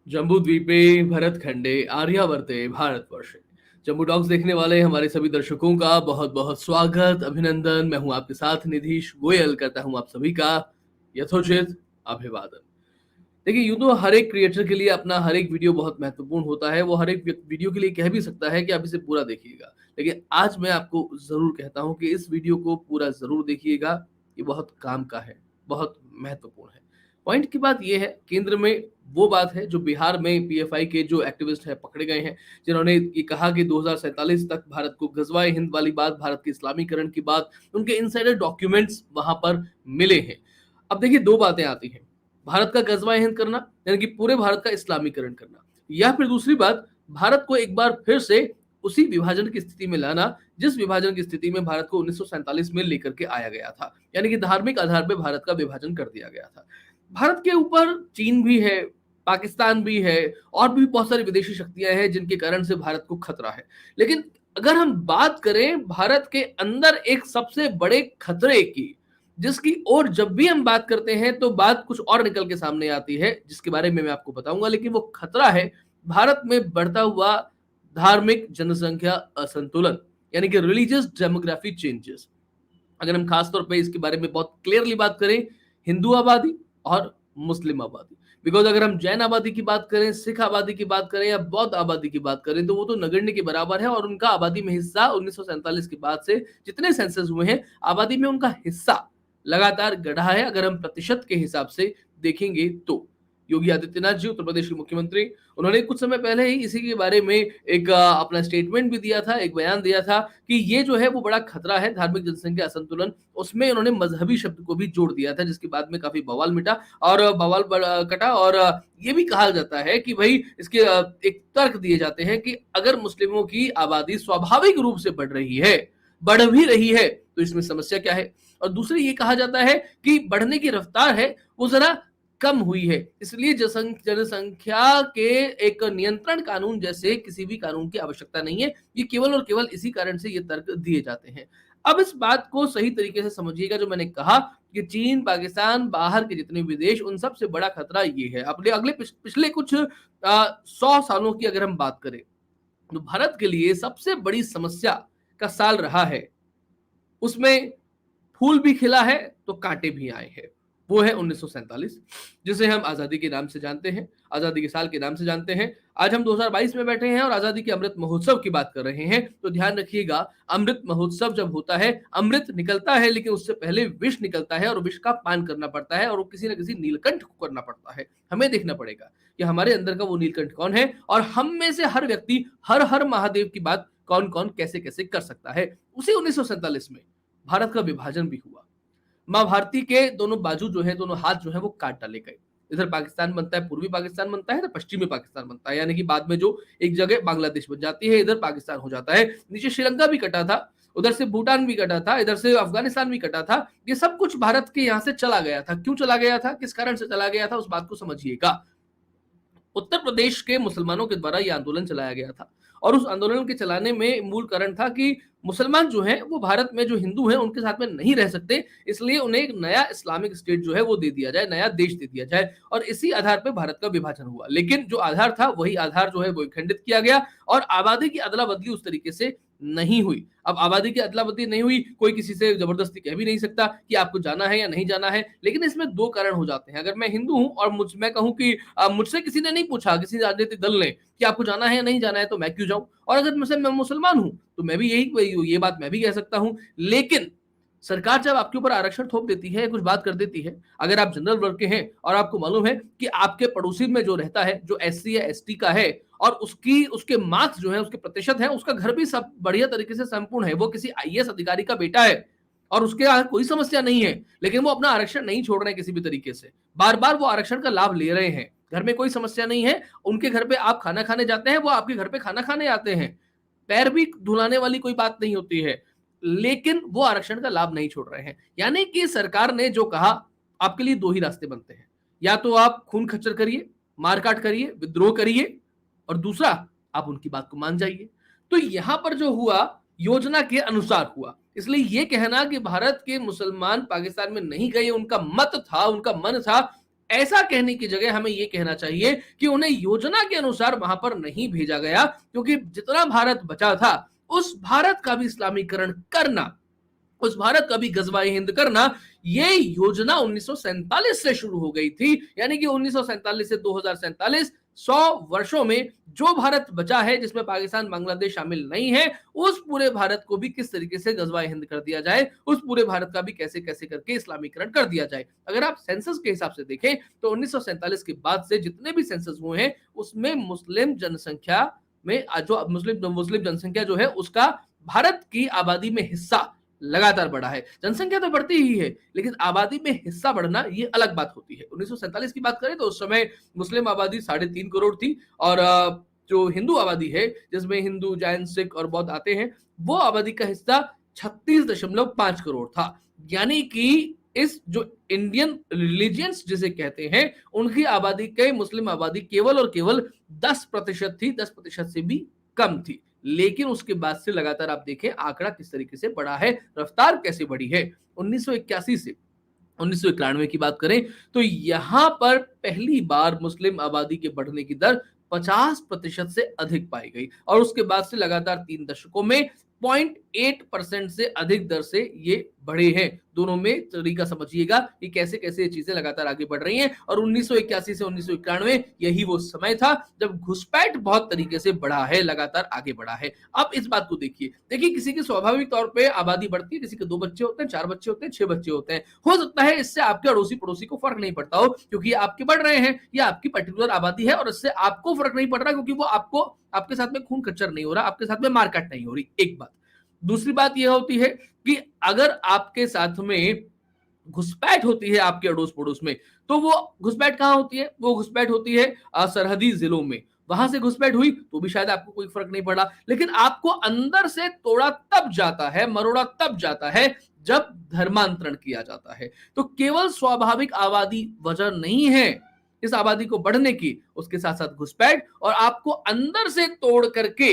जम्बूद्वीपे भरतखंडे आर्यावर्ते भारतवर्षे। जम्बू टॉक्स देखने वाले हमारे सभी दर्शकों का बहुत बहुत स्वागत, अभिनंदन। मैं हूं आपके साथ निधीश गोयल, करता हूं आप सभी का यथोचित अभिवादन। देखिए, यूं तो हर एक क्रिएटर के लिए अपना हर एक वीडियो बहुत महत्वपूर्ण होता है। वो हर एक वीडियो के लिए कह भी सकता है कि आप इसे पूरा देखिएगा, लेकिन आज मैं आपको जरूर कहता हूं कि इस वीडियो को पूरा जरूर देखिएगा। ये बहुत काम का है, बहुत महत्वपूर्ण है। पॉइंट की बात यह है, केंद्र में वो बात है जो बिहार में पीएफआई के जो एक्टिविस्ट हैं पकड़े गए हैं, जिन्होंने ये कहा कि 2047 तक भारत को गजवाए हिंद वाली बात, भारत के इस्लामीकरण की बात, उनके इनसाइडर डॉक्यूमेंट्स वहां पर मिले हैं। अब देखिए, दो बातें आती हैं, भारत का गजवा हिंद करना यानी कि पूरे भारत का इस्लामीकरण करना, या फिर दूसरी बात, भारत को एक बार फिर से उसी विभाजन की स्थिति में लाना जिस विभाजन की स्थिति में भारत को 1947 में लेकर के आया गया था, यानी कि धार्मिक आधार पर भारत का विभाजन कर दिया गया था। भारत के ऊपर चीन भी है, पाकिस्तान भी है, और भी बहुत सारी विदेशी शक्तियां हैं जिनके कारण से भारत को खतरा है। लेकिन अगर हम बात करें भारत के अंदर एक सबसे बड़े खतरे की, जिसकी ओर जब भी हम बात करते हैं तो बात कुछ और निकल के सामने आती है, जिसके बारे में मैं आपको बताऊंगा। लेकिन वो खतरा है भारत में बढ़ता हुआ धार्मिक जनसंख्या असंतुलन, यानी कि रिलीजियस डेमोग्राफी चेंजेस। अगर हम खास तौर पे इसके बारे में बहुत क्लियरली बात करें, हिंदू आबादी और मुस्लिम आबादी। बिकॉज अगर हम जैन आबादी की बात करें, सिख आबादी की बात करें या बौद्ध आबादी की बात करें, तो वो तो नगण्य के बराबर है, और उनका आबादी में हिस्सा 1947 के बाद से जितने सेंसस हुए हैं, आबादी में उनका हिस्सा लगातार बढ़ा है। अगर हम प्रतिशत के हिसाब से देखेंगे तो योगी आदित्यनाथ जी, उत्तर प्रदेश के मुख्यमंत्री, उन्होंने कुछ समय पहले ही इसी के बारे में एक अपना स्टेटमेंट भी दिया था, एक बयान दिया था कि ये जो है वो बड़ा खतरा है, धार्मिक जनसंख्या असंतुलन। उसमें उन्होंने मजहबी शब्द को भी जोड़ दिया था, जिसके बाद में काफी बवाल मिटा और कटा। और ये भी कहा जाता है कि भाई इसके एक तर्क दिए जाते हैं कि अगर मुस्लिमों की आबादी स्वाभाविक रूप से बढ़ रही है, बढ़ भी रही है, तो इसमें समस्या क्या है। और दूसरी ये कहा जाता है कि बढ़ने की रफ्तार है वो जरा कम हुई है, इसलिए जनसंख्या के एक नियंत्रण कानून जैसे किसी भी कानून की आवश्यकता नहीं है। ये केवल और केवल इसी कारण से ये तर्क दिए जाते हैं। अब इस बात को सही तरीके से समझिएगा, जो मैंने कहा कि चीन, पाकिस्तान, बाहर के जितने विदेश, उन सबसे बड़ा खतरा ये है। अपने अगले पिछले कुछ 100 सालों की अगर हम बात करें, तो भारत के लिए सबसे बड़ी समस्या का साल रहा है। उसमें फूल भी खिला है तो कांटे भी आए हैं। वो है 1947, जिसे हम आजादी के नाम से जानते हैं, आजादी के साल के नाम से जानते हैं। आज हम 2022 में बैठे हैं और आजादी के अमृत महोत्सव की बात कर रहे हैं। तो ध्यान रखिएगा, अमृत महोत्सव जब होता है, अमृत निकलता है, लेकिन उससे पहले विष निकलता है, और विष का पान करना पड़ता है, और वो किसी न किसी नीलकंठ को करना पड़ता है। हमें देखना पड़ेगा कि हमारे अंदर का वो नीलकंठ कौन है, और हम में से हर व्यक्ति हर हर महादेव की बात कौन कौन कैसे कैसे कर सकता है। उसी 1947 में भारत का विभाजन भी हुआ। मां भारती के दोनों बाजू जो है, दोनों हाथ जो है वो काट डाले गए। इधर पाकिस्तान बनता है, पूर्वी पाकिस्तान बनता है, इधर पश्चिमी पाकिस्तान बनता है, यानी कि बाद में जो एक जगह बांग्लादेश बन जाती है, इधर पाकिस्तान हो जाता है। नीचे श्रीलंका भी कटा था, उधर से भूटान भी कटा था, इधर से अफगानिस्तान भी कटा था। ये सब कुछ भारत के यहाँ से चला गया था। क्यों चला गया था, किस कारण से चला गया था, उस बात को समझिएगा। उत्तर प्रदेश के मुसलमानों के द्वारा यह आंदोलन चलाया गया था, और उस आंदोलन के चलाने में मूल कारण था कि मुसलमान जो हैं वो भारत में जो हिंदू हैं उनके साथ में नहीं रह सकते, इसलिए उन्हें एक नया इस्लामिक स्टेट जो है वो दे दिया जाए, नया देश दे दिया जाए, और इसी आधार पर भारत का विभाजन हुआ। लेकिन जो आधार था वही आधार जो है वो खंडित किया गया, और आबादी की अदला बदली उस तरीके से नहीं हुई। अब आबादी की अदला बदली नहीं हुई, कोई किसी से जबरदस्ती कह भी नहीं सकता कि आपको जाना है या नहीं जाना है। लेकिन इसमें दो कारण हो जाते हैं। अगर मैं हिंदू हूं और मैं कहूं कि मुझसे किसी ने नहीं पूछा, किसी राजनीतिक दल ने, कि आपको जाना है या नहीं जाना है, तो मैं क्यों जाऊं। और अगर मैं मुसलमान हूं तो मैं भी ये बात मैं भी कह सकता हूं। लेकिन सरकार जब आपके ऊपर आरक्षण थोप देती है, कुछ बात कर देती है, अगर आप जनरल वर्ग के हैं और आपको मालूम है कि आपके पड़ोसी में जो रहता है, जो एससी या एसटी का है, और उसके मार्क्स जो है, उसके प्रतिशत है, उसका घर भी सब बढ़िया तरीके से संपूर्ण है, वो किसी आईएएस अधिकारी का बेटा है और उसके यहाँ कोई समस्या नहीं है, लेकिन वो अपना आरक्षण नहीं छोड़ रहे हैं किसी भी तरीके से, बार बार वो आरक्षण का लाभ ले रहे हैं। घर में कोई समस्या नहीं है, उनके घर पे आप खाना खाने जाते हैं, वो आपके घर पे खाना खाने आते हैं, पैर भी धुलाने वाली कोई बात नहीं होती है, लेकिन वो आरक्षण का लाभ नहीं छोड़ रहे हैं। यानी कि सरकार ने जो कहा, आपके लिए दो ही रास्ते बनते हैं, या तो आप खून खच्चर करिए, मारकाट करिए, विद्रोह करिए, और दूसरा आप उनकी बात को मान जाइए। तो यहां पर जो हुआ योजना के अनुसार हुआ, इसलिए यह कहना कि भारत के मुसलमान पाकिस्तान में नहीं गए, उनका मत था, उनका मन था, ऐसा कहने की जगह हमें यह कहना चाहिए कि उन्हें योजना के अनुसार वहां पर नहीं भेजा गया, क्योंकि जितना भारत बचा था उस भारत का भी इस्लामीकरण करना, उस भारत का भी गजवाए हिंद करना, ये योजना 1947 से शुरू हो गई थी। यानी कि 1947 से 2047 100 वर्षों में जो भारत बचा है, जिसमें पाकिस्तान बांग्लादेश शामिल नहीं है, उस पूरे भारत को भी किस तरीके से गजवाए हिंद कर दिया जाए, उस पूरे भारत का भी कैसे कैसे करके इस्लामीकरण कर दिया जाए। अगर आप सेंसस के हिसाब से देखें तो 1947 के बाद से जितने भी सेंसस हुए हैं उसमें मुस्लिम जनसंख्या में जो मुस्लिम जनसंख्या जो है उसका भारत की आबादी में हिस्सा लगातार बढ़ा है। जनसंख्या तो बढ़ती ही है, लेकिन आबादी में हिस्सा बढ़ना ये अलग बात होती है। 1947 की बात करें तो उस समय मुस्लिम आबादी 3.5 करोड़ थी, और जो हिंदू आबादी है, जिसमें हिंदू, जैन, सिख और बौद्ध आते हैं, वो आबादी का हिस्सा 36.5 करोड़ था। यानी कि इस जो इंडियन रिलीजियंस जिसे कहते हैं, उनकी आबादी के मुस्लिम आबादी केवल और केवल 10% थी, 10% से भी कम थी। लेकिन उसके बाद से लगातार आप देखें आंकड़ा किस तरीके से बढ़ा है, रफ्तार कैसे बढ़ी है। 1981 से 1991 की बात करें तो यहां पर पहली बार मुस्लिम आबादी के बढ़ने की दर 50% से अधिक पाई गई, और उसके बाद से लगातार 3 दशकों में 0.8% से अधिक दर से ये बढ़े हैं। दोनों में तरीका समझिएगा कि कैसे कैसे ये चीजें लगातार आगे बढ़ रही हैं। और 1981 से 1991 यही वो समय था जब घुसपैठ बहुत तरीके से बढ़ा है, लगातार आगे बढ़ा है। अब इस बात को देखिए किसी की स्वाभाविक तौर पे आबादी बढ़ती है, किसी के 2 बच्चे होते हैं, 4 बच्चे होते हैं, 6 बच्चे होते हैं। हो सकता है इससे आपके अड़ोसी पड़ोसी को फर्क नहीं पड़ता हो, क्योंकि आपके बढ़ रहे हैं, या आपकी पर्टिकुलर आबादी है और इससे आपको फर्क नहीं पड़ रहा, क्योंकि वो आपको आपके साथ में खून खच्चर नहीं हो रहा, आपके साथ में मारकाट नहीं हो रही। एक बात। दूसरी बात यह होती है कि अगर आपके साथ में घुसपैठ होती है आपके अड़ोस पड़ोस में, तो वो घुसपैठ कहां होती है? वो घुसपैठ होती है सरहदी जिलों में। वहां से घुसपैठ हुई तो भी शायद आपको कोई फर्क नहीं पड़ा, लेकिन आपको अंदर से तोड़ा तब जाता है, मरोड़ा तब जाता है जब धर्मांतरण किया जाता है। तो केवल स्वाभाविक आबादी वजह नहीं है इस आबादी को बढ़ने की, उसके साथ साथ घुसपैठ और आपको अंदर से तोड़ करके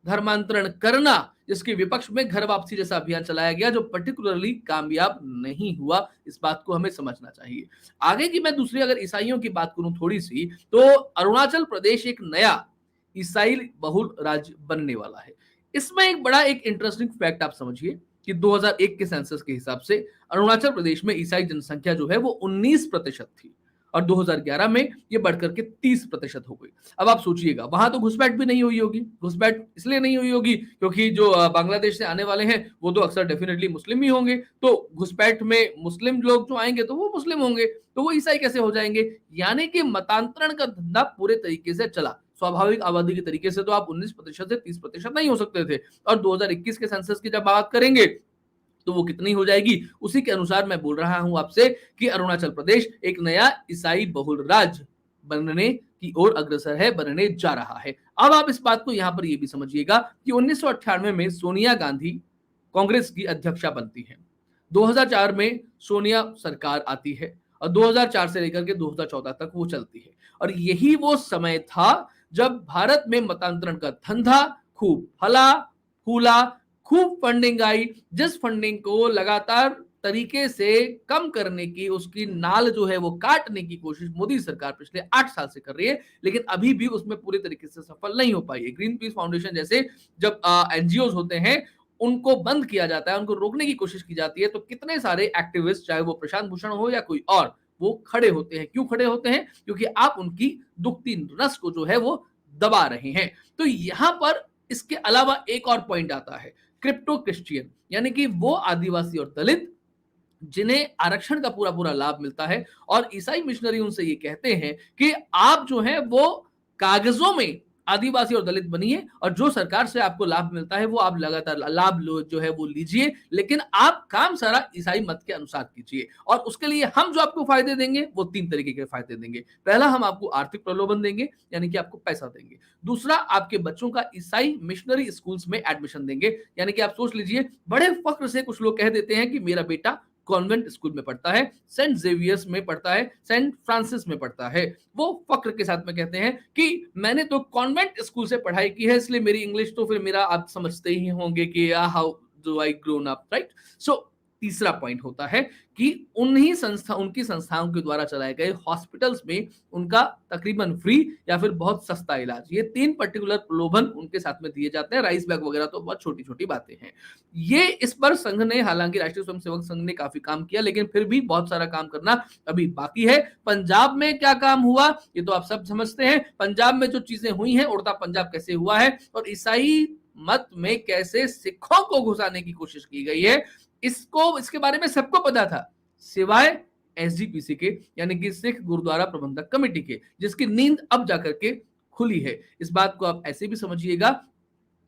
धर्मांतरण करना, जिसके विपक्ष में घर वापसी जैसा अभियान चलाया गया, जो पर्टिकुलरली कामयाब नहीं हुआ। इस बात को हमें समझना चाहिए। आगे की मैं दूसरी अगर ईसाइयों की बात करूं थोड़ी सी, तो अरुणाचल प्रदेश एक नया ईसाई बहुल राज्य बनने वाला है। इसमें एक बड़ा एक इंटरेस्टिंग फैक्ट आप समझिए कि 2001 के सेंसस के हिसाब से अरुणाचल प्रदेश में ईसाई जनसंख्या जो है वो 19% थी, और 2011 में ये बढ़कर के 30% हो गई। अब आप सोचिएगा, वहां तो घुसपैठ भी नहीं हुई होगी। घुसपैठ इसलिए नहीं हुई होगी क्योंकि जो बांग्लादेश से आने वाले हैं वो तो अक्सर डेफिनेटली मुस्लिम ही होंगे, तो घुसपैठ में मुस्लिम लोग जो आएंगे तो वो मुस्लिम होंगे, तो वो ईसाई कैसे हो जाएंगे? यानी कि मतांतरण का धंधा पूरे तरीके से चला। स्वाभाविक आबादी के तरीके से तो आप 19% से 30% नहीं हो सकते थे, और 2021 के सेंसस की जब बात करेंगे तो वो कितनी हो जाएगी, उसी के अनुसार मैं बोल रहा हूं आपसे कि अरुणाचल प्रदेश एक नया ईसाई बहुल राज्य बनने की ओर अग्रसर है, बनने जा रहा है। अब आप इस बात को यहां पर यह भी समझिएगा कि 1998 में सोनिया गांधी कांग्रेस की अध्यक्षा बनती है, 2004 में सोनिया सरकार आती है, और 2004 से लेकर के 2014 तक वो चलती है। और यही वो समय था जब भारत में मतांतरण का धंधा खूब फला फूला, खूब फंडिंग आई, जिस फंडिंग को लगातार तरीके से कम करने की, उसकी नाल जो है वो काटने की कोशिश मोदी सरकार पिछले 8 साल से कर रही है, लेकिन अभी भी उसमें पूरे तरीके से सफल नहीं हो पाई है। ग्रीन पीस फाउंडेशन जैसे जब एनजीओ होते हैं उनको बंद किया जाता है, उनको रोकने की कोशिश की जाती है, तो कितने सारे एक्टिविस्ट, चाहे वो प्रशांत भूषण हो या कोई और, वो खड़े होते हैं। क्यों खड़े होते हैं? क्योंकि आप उनकी दुखती नस को जो है वो दबा रहे हैं। तो यहां पर इसके अलावा एक और पॉइंट आता है, क्रिप्टो क्रिश्चियन, यानी कि वो आदिवासी और दलित जिन्हें आरक्षण का पूरा पूरा लाभ मिलता है, और ईसाई मिशनरी उनसे ये कहते हैं कि आप जो है वो कागजों में आदिवासी और दलित बनिए, और जो सरकार से आपको लाभ मिलता है वो आप लगातार लाभ जो है वो लीजिए, लेकिन आप काम सारा ईसाई मत के अनुसार कीजिए, और उसके लिए हम जो आपको फायदे देंगे वो 3 तरीके के फायदे देंगे। पहला, हम आपको आर्थिक प्रलोभन देंगे, यानी कि आपको पैसा देंगे। दूसरा, आपके बच्चों का ईसाई मिशनरी स्कूल्स में एडमिशन देंगे, यानी कि आप सोच लीजिए, बड़े फख्र से कुछ लोग कह देते हैं कि मेरा बेटा कॉन्वेंट स्कूल में पढ़ता है, सेंट जेवियर्स में पढ़ता है, सेंट फ्रांसिस में पढ़ता है। वो फक्र के साथ में कहते हैं कि मैंने तो कॉन्वेंट स्कूल से पढ़ाई की है, इसलिए मेरी इंग्लिश तो फिर मेरा आप समझते ही होंगे कि how do I grown up, right? So तीसरा पॉइंट होता है कि उनकी संस्थाओं के द्वारा चलाए गए हॉस्पिटल्स में उनका तकरीबन फ्री या फिर बहुत सस्ता इलाज, ये 3 पर्टिकुलर प्रलोभन उनके साथ में दिए जाते हैं। राइस बैग वगैरह तो बहुत छोटी छोटी बातें हैं। ये इस पर संघ ने, हालांकि राष्ट्रीय स्वयंसेवक संघ ने काफी काम किया, लेकिन फिर भी बहुत सारा काम करना अभी बाकी है। पंजाब में क्या काम हुआ ये तो आप सब समझते हैं। पंजाब में जो चीजें हुई हैं, उड़ता पंजाब कैसे हुआ है और ईसाई मत में कैसे सिखों को घुसाने की कोशिश की गई है, इसके बारे में सबको पता था, सिवाय एसजीपीसी के, यानी कि सिख गुरुद्वारा प्रबंधक कमेटी के, जिसकी नींद अब जाकर के खुली है। इस बात को आप ऐसे भी समझिएगा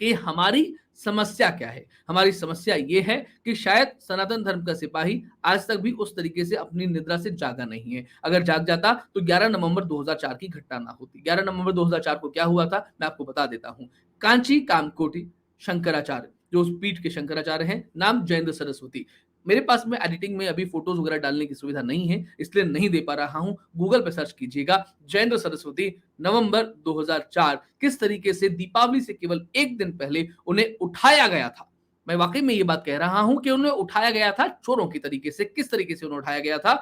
कि हमारी समस्या क्या है। हमारी समस्या ये है कि शायद सनातन धर्म का सिपाही आज तक भी उस तरीके से अपनी निद्रा से जागा नहीं है। अगर जाग जाता तो 11 नवंबर 2004 की घटना ना होती। 11 नवंबर 2004 को क्या हुआ था मैं आपको बता देता हूं। कांची कामकोटि शंकराचार्य, जो उस पीठ के शंकराचार्य हैं, नाम जयेंद्र सरस्वती। मेरे पास में एडिटिंग में अभी फोटोज वगैरह डालने की सुविधा नहीं है, इसलिए नहीं दे पा रहा हूं। गूगल पे सर्च कीजिएगा जयेंद्र सरस्वती, नवंबर 2004, किस तरीके से दीपावली से केवल एक दिन पहले उन्हें उठाया गया था। मैं वाकई में ये बात कह रहा हूं कि उन्हें उठाया गया था चोरों की तरीके से। किस तरीके से उन्हें उठाया गया था?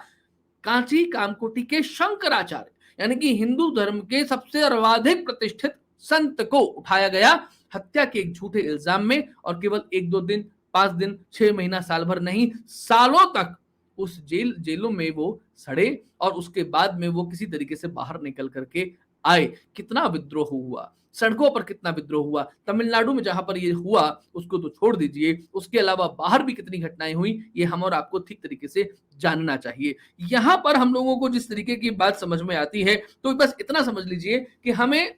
कांची कामकोटि के शंकराचार्य, यानी कि हिंदू धर्म के सबसे सर्वाधिक प्रतिष्ठित संत को उठाया गया हत्या के एक झूठे इल्जाम में, और केवल 1-2 दिन, 5 दिन, 6 महीना, साल भर नहीं, सालों तक उस जेलों में वो सड़े और उसके बाद में वो किसी तरीके से बाहर निकल करके आए। कितना विद्रोह हुआ, सड़कों पर कितना विद्रोह हुआ। तमिलनाडु में जहां पर ये हुआ उसको तो छोड़ दीजिए, उसके अलावा बाहर भी कितनी घटनाएं हुई, ये हम और आपको ठीक तरीके से जानना चाहिए। यहां पर हम लोगों को जिस तरीके की बात समझ में आती है, तो बस इतना समझ लीजिए कि हमें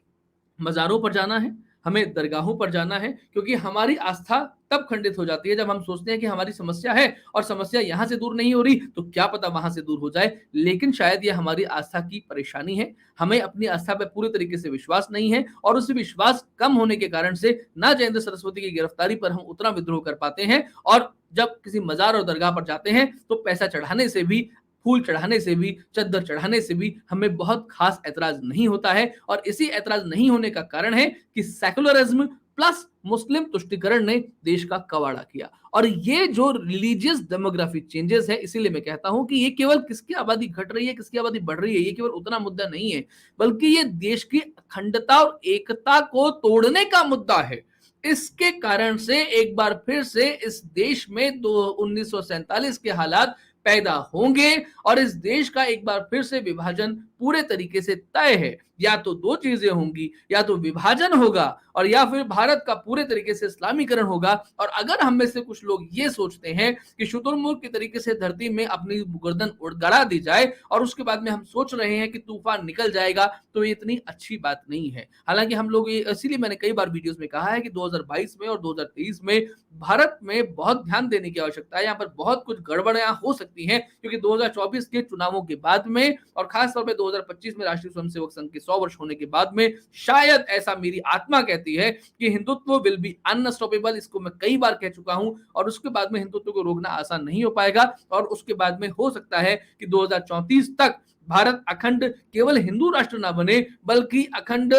मज़ारों पर जाना है, हमें दरगाहों पर जाना है, क्योंकि हमारी आस्था तब खंडित हो जाती है जब हम सोचते हैं कि हमारी समस्या है और समस्या यहाँ से दूर नहीं हो रही, तो क्या पता वहाँ से दूर हो जाए। लेकिन शायद ये हमारी आस्था की परेशानी है, हमें अपनी आस्था पे पूरे तरीके से विश्वास नहीं है, और उस विश्वास कम होने के कारण से ना जयेंद्र सरस्वती की गिरफ्तारी पर हम उतना विद्रोह कर पाते हैं, और जब किसी मज़ार और दरगाह पर जाते हैं तो पैसा चढ़ाने से भी, फूल चढ़ाने से भी, चद्दर चढ़ाने से भी हमें बहुत खास ऐतराज नहीं होता है। और इसी ऐतराज नहीं होने का कारण है कि सेकुलरिज्म प्लस मुस्लिम तुष्टिकरण ने देश का कवाड़ा किया। और ये जो रिलीजियस डेमोग्राफी चेंजेस है, इसीलिए मैं कहता हूं कि ये केवल किसकी आबादी घट रही है, किसकी आबादी बढ़ रही है, ये केवल उतना मुद्दा नहीं है, बल्कि ये देश की अखंडता और एकता को तोड़ने का मुद्दा है। इसके कारण से एक बार फिर से इस देश में 1947 के हालात पैदा होंगे, और इस देश का एक बार फिर से विभाजन पूरे तरीके से तय है। या तो 2 चीजें होंगी, या तो विभाजन होगा और या फिर भारत का पूरे तरीके से इस्लामीकरण होगा। और अगर हम में से कुछ लोग ये सोचते हैं कि शुतुरमुर्ग की तरीके से धरती में अपनी गर्दन गड़ा दी जाए और उसके बाद में हम सोच रहे हैं कि तूफान निकल जाएगा, तो ये इतनी अच्छी बात नहीं है। हालांकि हम लोग ये, इसीलिए मैंने कई बार वीडियोस में कहा है कि 2022 में और 2023 में भारत में बहुत ध्यान देने की आवश्यकता है। यहाँ पर बहुत कुछ गड़बड़ियां हो सकती हैं, क्योंकि 2024 के चुनावों के बाद में और खासतौर पे 2025 में राष्ट्रीय स्वयंसेवक संघ के 100 वर्ष होने के बाद में, शायद ऐसा मेरी आत्मा कहती है कि हिंदुत्व विल बी अनस्टॉपेबल। इसको मैं कई बार कह चुका हूं, और उसके बाद में हिंदुत्व को रोकना आसान नहीं हो पाएगा। और उसके बाद में हो सकता है कि 2034 तक भारत अखंड केवल हिंदू राष्ट्र ना बने, बल्कि अखंड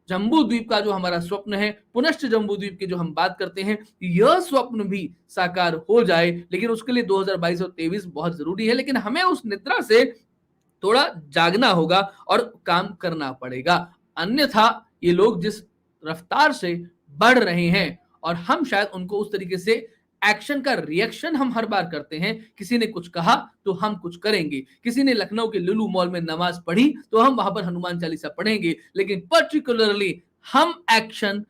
जम्बू द्वीप का जो हमारा स्वप्न है, पुनश्च जम्बू द्वीप की जो हम बात करते हैं, यह स्वप्न भी साकार हो जाए। लेकिन उसके लिए 2022 और 23 बहुत जरूरी है। लेकिन हमें उस निद्रा से थोड़ा जागना होगा और काम करना पड़ेगा। अन्यथा ये लोग जिस रफ्तार से बढ़ रहे हैं, और हम शायद उनको उस तरीके से एक्शन का रिएक्शन हम हर बार करते हैं, किसी ने कुछ कहा तो हम कुछ करेंगे, किसी ने लखनऊ के लुलु मॉल में नमाज पढ़ी तो हम वहां पर हनुमान चालीसा पढ़ेंगे, लेकिन पर्टिकुलरली हम एक्शन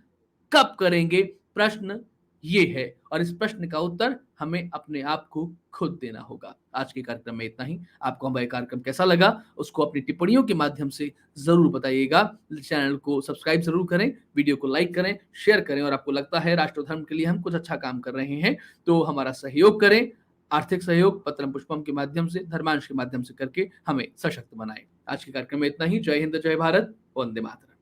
कब करेंगे, प्रश्न ये है। और इस प्रश्न का उत्तर हमें अपने आप को खुद देना होगा। आज के कार्यक्रम में इतना ही। आपको हमारा कार्यक्रम कैसा लगा उसको अपनी टिप्पणियों के माध्यम से जरूर बताइएगा। चैनल को सब्सक्राइब जरूर करें, वीडियो को लाइक करें, शेयर करें, और आपको लगता है राष्ट्र धर्म के लिए हम कुछ अच्छा काम कर रहे हैं तो हमारा सहयोग करें। आर्थिक सहयोग पत्रम पुष्पम के माध्यम से, धर्मांश के माध्यम से करके हमें सशक्त बनाएं। आज के कार्यक्रम में इतना ही। जय हिंद, जय भारत, वंदे मातरम।